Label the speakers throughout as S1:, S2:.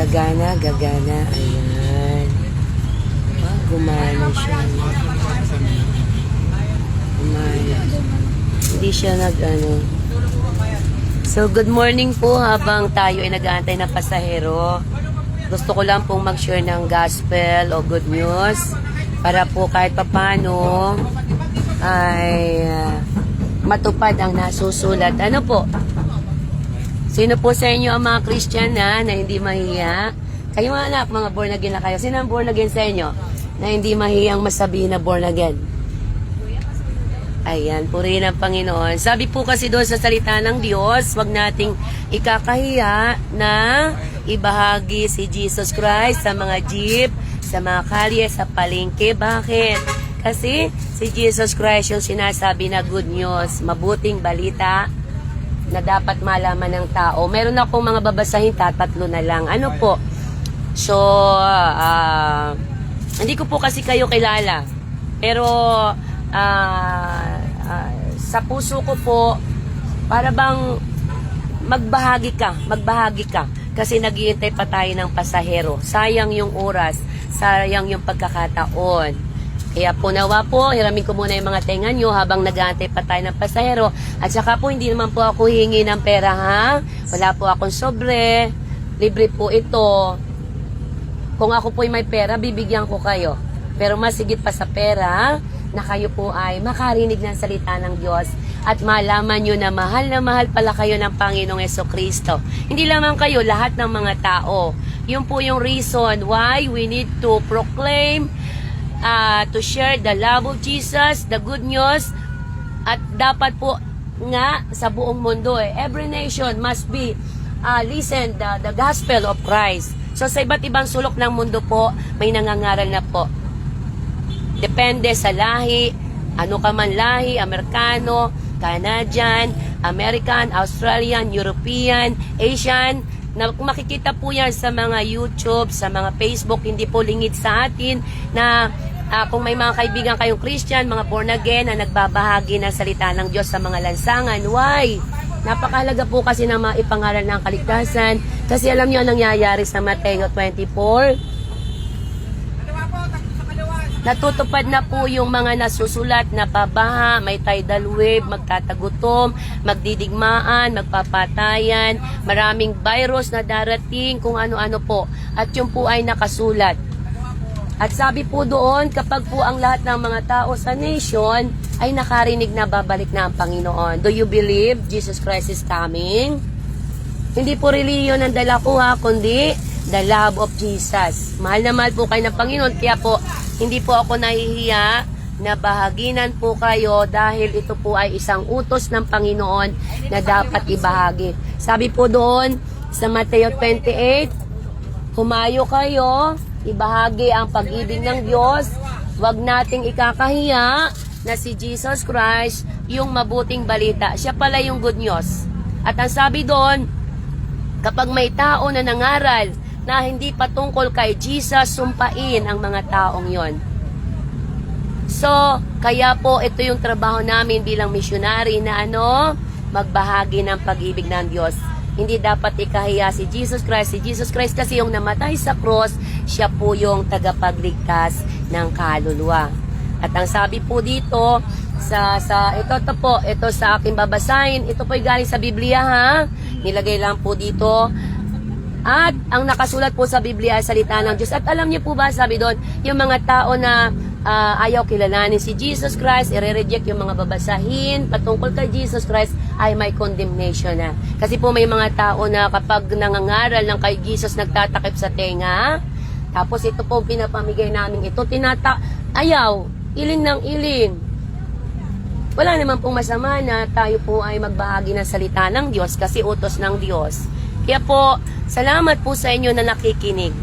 S1: Gagana, gagana. Ayan. Ah, gumana siya. Gumana. Hindi siya So, good morning po habang tayo ay nag-aantay ng pasahero. Gusto ko lang pong mag-share ng gospel o good news para po kahit papano ay matupad ang nasusulat. Ano po? Sino po sa inyo ang mga Christian na hindi mahiya? Kayo mga anak, mga born again na kayo. Sino ang born again sa inyo na hindi mahiyang masabihin na born again? Ayan, purihin ang Panginoon. Sabi po kasi doon sa salita ng Diyos, wag nating ikakahiya na ibahagi si Jesus Christ sa mga jeep, sa mga kalye, sa palengke. Bakit? Kasi si Jesus Christ yung sinasabi na good news, mabuting balita na dapat malaman ng tao. Meron akong mga babasahin, tatlo na lang. Ano po? So, hindi ko po kasi kayo kilala. Pero, sa puso ko po, para bang magbahagi ka. Kasi naghihintay pa tayo ng pasahero. Sayang yung oras, sayang yung pagkakataon. Kaya po nawa po, hiramin ko muna yung mga tenga nyo habang nag-aantay pa tayo ng pasahero. At saka po, hindi naman po ako hingi ng pera, ha? Wala po akong sobre. Libre po ito. Kung ako po may pera, bibigyan ko kayo. Pero mas higit pa sa pera, na kayo po ay makarinig ng salita ng Diyos at malaman nyo na mahal pala kayo ng Panginoong Jesucristo. Hindi lamang kayo, lahat ng mga tao. Yun po yung reason why we need to proclaim, to share the love of Jesus, the good news, at dapat po nga sa buong mundo, every nation must be listen the gospel of Christ. So sa iba't ibang sulok ng mundo po, may nangangaral na po. Depende sa lahi, ano ka man lahi, Amerikano, Canadian, American, Australian, European, Asian, na makikita po yan sa mga YouTube, sa mga Facebook, hindi po lingid sa atin na kung may mga kaibigan kayong Christian, mga born again na nagbabahagi ng salita ng Diyos sa mga lansangan. Why? Napakahalaga po kasi na maipangaral ng kaligtasan kasi alam niyo ang nangyayari sa Mateo 24. Natutupad na po yung mga nasusulat na babaha, may tidal wave, magtatagutom, magdidigmaan, magpapatayan, maraming virus na darating, kung ano-ano po. At yun po ay nakasulat. At sabi po doon, kapag po ang lahat ng mga tao sa nation ay nakarinig na babalik na ang Panginoon. Do you believe Jesus Christ is coming? Hindi po reliyon ang dala ko ha, kundi the love of Jesus. Mahal na mahal po kayo ng Panginoon, kaya po hindi po ako nahihiya na bahaginan po kayo dahil ito po ay isang utos ng Panginoon na dapat ibahagi. Sabi po doon sa Mateo 28, humayo kayo, ibahagi ang pag-ibig ng Diyos, wag nating ikakahiya na si Jesus Christ yung mabuting balita. Siya pala yung good news. At ang sabi doon, kapag may tao na nangaral na hindi patungkol kay Jesus, sumpain ang mga taong yon. So, kaya po ito yung trabaho namin bilang missionary na magbahagi ng pag-ibig ng Diyos. Hindi dapat ikahiya si Jesus Christ. Si Jesus Christ kasi yung namatay sa cross, siya po yung tagapagligtas ng kaluluwa. At ang sabi po dito, ito sa aking babasahin, ito po galing sa Biblia ha. Nilagay lang po dito. At ang nakasulat po sa Biblia ay salita ng Diyos. At alam niyo po ba, sabi doon, yung mga tao na ayaw kilalanin si Jesus Christ, i-reject yung mga babasahin patungkol kay Jesus Christ, ay may condemnation na. Kasi po may mga tao na kapag nangangaral ng kay Jesus, nagtatakip sa tenga, tapos ito po pinapamigay namin ito, ayaw, iling ng iling. Wala naman pong masama na tayo po ay magbahagi ng salita ng Diyos kasi utos ng Diyos. Kaya po, salamat po sa inyo na nakikinig.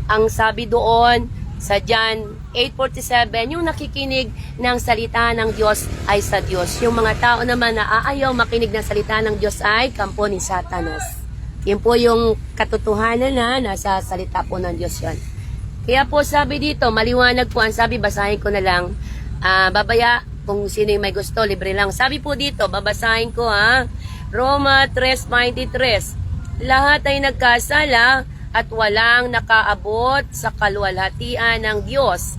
S1: Ang sabi doon sa John 8:47, yung nakikinig ng salita ng Diyos ay sa Diyos. Yung mga tao naman na aayaw makinig ng salita ng Diyos ay kampo ni Satanas. Yun po yung katotohanan na nasa salita po ng Diyos yan. Kaya po sabi dito, maliwanag po ang sabi, basahin ko na lang. Babaya, kung sino yung may gusto, libre lang. Sabi po dito, babasahin ko ha. Roma 3:23. lahat ay nagkasala at walang nakaabot sa kaluwalhatian ng Diyos.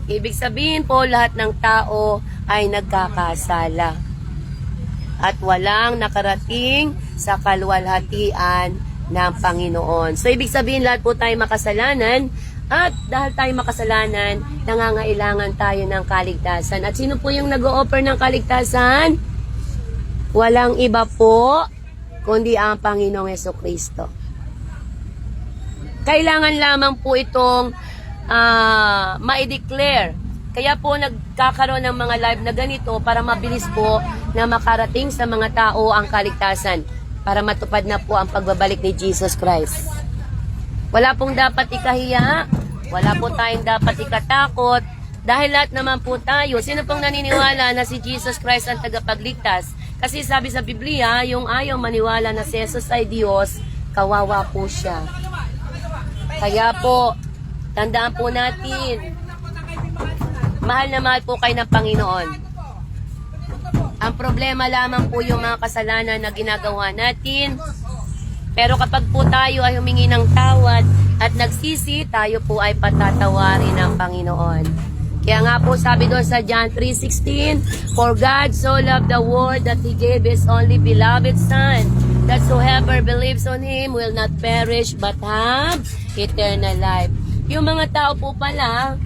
S1: Ibig sabihin po, lahat ng tao ay nagkakasala at walang nakarating sa kaluwalhatian ng Panginoon. So, ibig sabihin, lahat po tayo makasalanan at dahil tayo makasalanan, nangangailangan tayo ng kaligtasan. At sino po yung nag-o-offer ng kaligtasan? Walang iba po, kundi ang Panginoong Jesucristo. Kailangan lamang po itong ma-declare. Kaya po nagkakaroon ng mga live na ganito para mabilis po na makarating sa mga tao ang kaligtasan para matupad na po ang pagbabalik ni Jesus Christ. Wala pong dapat ikahiya, wala po tayong dapat ikatakot dahil lahat naman po tayo. Sino pong naniniwala na si Jesus Christ ang tagapagligtas? Kasi sabi sa Biblia, yung ayaw maniwala na si Jesus ay Diyos, kawawa po siya. Kaya po, tandaan po natin, mahal na mahal po kayo ng Panginoon. Ang problema lamang po yung mga kasalanan na ginagawa natin. Pero kapag po tayo ay humingi ng tawad at nagsisi, tayo po ay patatawarin ng Panginoon. Kaya nga po sabi doon sa John 3:16, For God so loved the world that He gave His only beloved Son, that whoever believes on Him will not perish but have eternal life. Yung mga tao po pala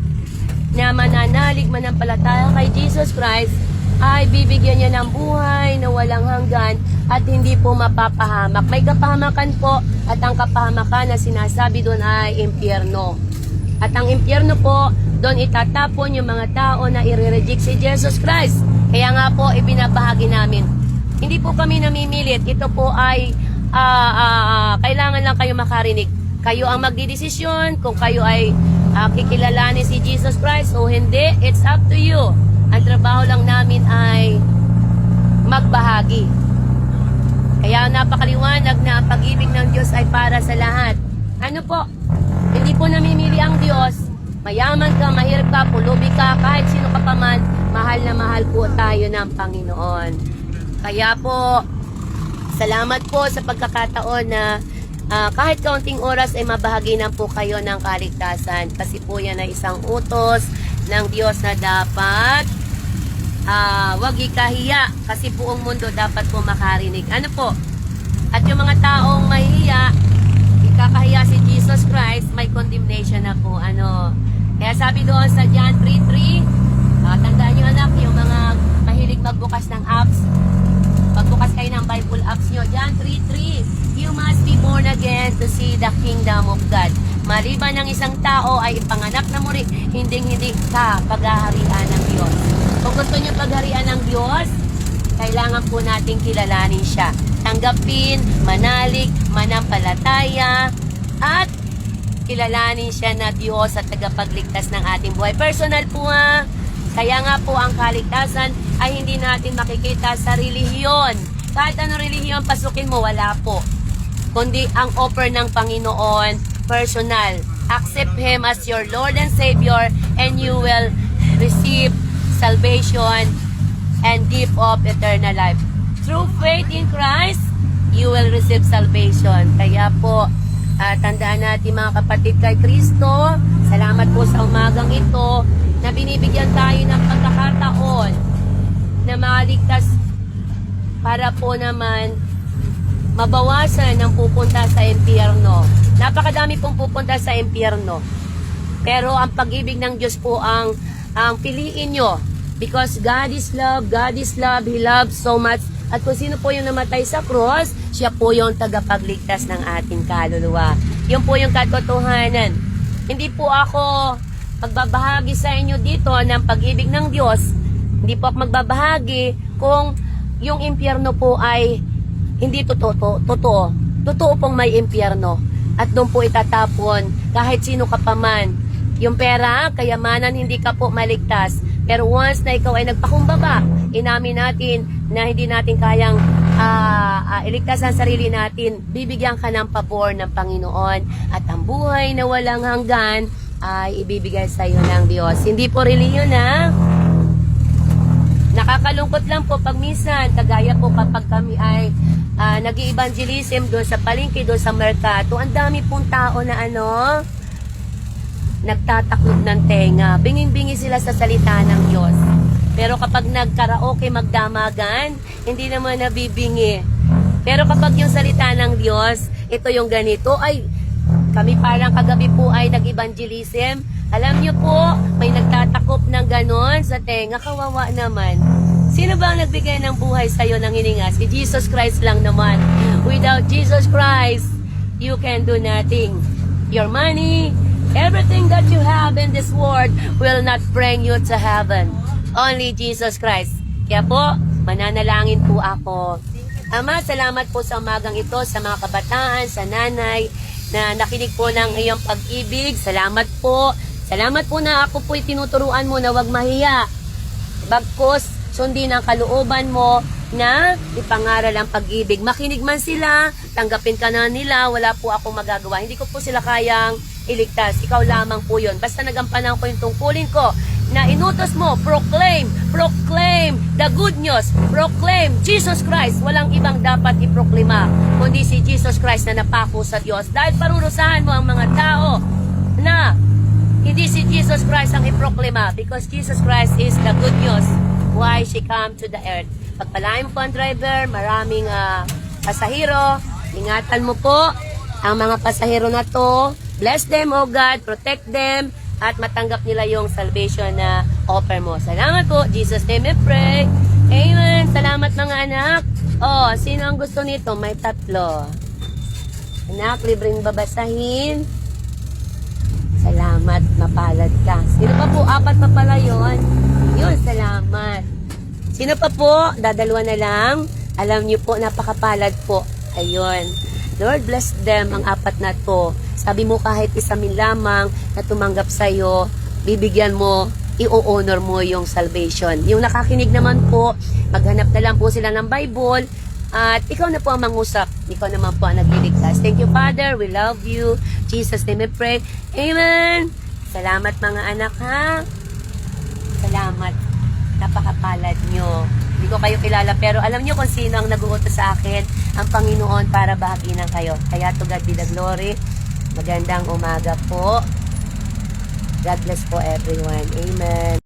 S1: na mananalig, manampalataya kay Jesus Christ, ay bibigyan niya ng buhay na walang hanggan at hindi po mapapahamak. May kapahamakan po at ang kapahamakan na sinasabi doon ay impyerno. At ang impyerno po, doon itatapon yung mga tao na i-reject si Jesus Christ. Kaya nga po, ibinabahagi namin. Hindi po kami namimilit. Ito po ay kailangan lang kayo makarinig. Kayo ang magdidesisyon kung kayo ay kikilalanin si Jesus Christ o hindi. It's up to you. Ang trabaho lang namin ay magbahagi. Kaya napakaliwanag na ang pag-ibig ng Diyos ay para sa lahat. Ano po? Hindi po namimili ang Diyos. Mayaman ka, mahirap ka, pulubi ka, kahit sino ka pa man, mahal na mahal po tayo ng Panginoon. Kaya po, salamat po sa pagkakataon na kahit kaunting oras ay mabahaginan po kayo ng kaligtasan. Kasi po yan ay isang utos ng Diyos na dapat wag ikahiya. Kasi buong mundo dapat po makarinig. Ano po? At yung mga taong mahihiya, ikakahiya si Jesus Christ, may condemnation na po. Ano? Kaya sabi doon sa John 3:3, tandaan nyo anak, yung mga mahilig magbukas ng apps, pagbukas kayo ng Bible apps nyo, John 3:3, you must be born again to see the kingdom of God. Maliban ng isang tao ay ipanganak na muli, hindi ka paghaharian ng Diyos. Kung gusto nyo pagharian ng Diyos, kailangan po nating kilalanin siya. Tanggapin, manalig, manampalataya, at kilalanin siya na Diyos at tagapagligtas ng ating buhay. Personal po ha. Kaya nga po ang kaligtasan ay hindi natin makikita sa relihiyon. Kahit ano relihiyon pasukin mo, wala po. Kundi ang offer ng Panginoon, personal. Accept Him as your Lord and Savior and you will receive salvation and gift of eternal life. Through faith in Christ, you will receive salvation. Kaya po, tandaan natin mga kapatid kay Kristo, salamat po sa umagang ito na binibigyan tayo ng pagkakataon na maligtas para po naman mabawasan ang pupunta sa impyerno. Napakadami pong pupunta sa impyerno. Pero ang pag-ibig ng Diyos po ang piliin nyo. Because God is love, God is love, He loves so much. At kung sino po yung namatay sa cross, siya po yung tagapagligtas ng ating kaluluwa. Yun po yung katotohanan. Hindi po ako magbabahagi sa inyo dito ng pag-ibig ng Diyos. Hindi po ako magbabahagi kung yung impyerno po ay hindi totoo. Totoo pong may impyerno. At doon po itatapon kahit sino ka pa man. Yung pera, kayamanan, hindi ka po maligtas. Pero once na ikaw ay nagpakumbaba, inamin natin na hindi natin kayang iligtas ang sarili natin, bibigyan ka ng pabor ng Panginoon. At ang buhay na walang hanggan ay ibibigay sa iyo ng Diyos. Hindi po reliyon ha. Nakakalungkot lang po pag minsan, kagaya po kapag kami ay nag-evangelism doon sa palengke, doon sa merkato. Ang dami pong tao na nagtataklog ng tenga. Binging-bingi sila sa salita ng Diyos. Pero kapag nagkaraoke, magdamagan, hindi naman nabibingi. Pero kapag yung salita ng Diyos, ito yung ganito, ay, kami parang kagabi po ay nag-evangelism. Alam niyo po, may nagtatakop ng ganon sa tenga, kawawa naman. Sino ba ang nagbigay ng buhay sa'yo ng hininga? Si Jesus Christ lang naman. Without Jesus Christ, you can do nothing. Your money, everything that you have in this world will not bring you to heaven. Only Jesus Christ. Kaya po, mananalangin po ako. Ama, salamat po sa umagang ito, sa mga kabataan, sa nanay, na nakinig po ng iyong pag-ibig. Salamat po. Salamat po na ako po'y tinuturuan mo na wag mahiya. Bagkus, sundin ang kalooban mo na ipangaral ang pag-ibig. Makinig man sila, tanggapin ka na nila, wala po akong magagawa. Hindi ko po sila kayang iligtas. Ikaw lamang po yun. Basta nagampanan ko yung tungkulin ko na inutos mo, proclaim the good news, proclaim Jesus Christ. Walang ibang dapat iproklima, kundi si Jesus Christ na napako sa Diyos. Dahil parurusahan mo ang mga tao na hindi si Jesus Christ ang iproklima, because Jesus Christ is the good news why she come to the earth. Pagpalain mo po ang driver, maraming pasahero, ingatan mo po ang mga pasahero na to. Bless them, oh God, protect them, at matanggap nila yung salvation na offer mo. Salamat po. Jesus name we pray. Amen. Salamat mga anak. Oh, sino ang gusto nito? May 3. Anak, libreng babasahin. Salamat, mapalad ka. Sino pa po? 4 pa pala yun. Yun, salamat. Sino pa po? Dadalawa na lang. Alam niyo po, napakapalad po. Ayun. Lord, bless them, ang 4 na to. Sabi mo kahit isa min lamang na tumanggap sa'yo, bibigyan mo, i-honor mo yung salvation. Yung nakakinig naman po, maghanap na lang po sila ng Bible, at ikaw na po ang mangusap. Ikaw naman po ang nagliligtas. Thank you, Father. We love you. Jesus name we pray. Amen. Salamat mga anak, ha? Salamat. Napakapalad nyo. Hindi ko kayo kilala, pero alam nyo kung sino ang nag-uutos sa akin, ang Panginoon, para bahaginan kayo. Kaya to God be the glory. Magandang umaga po. God bless po everyone. Amen.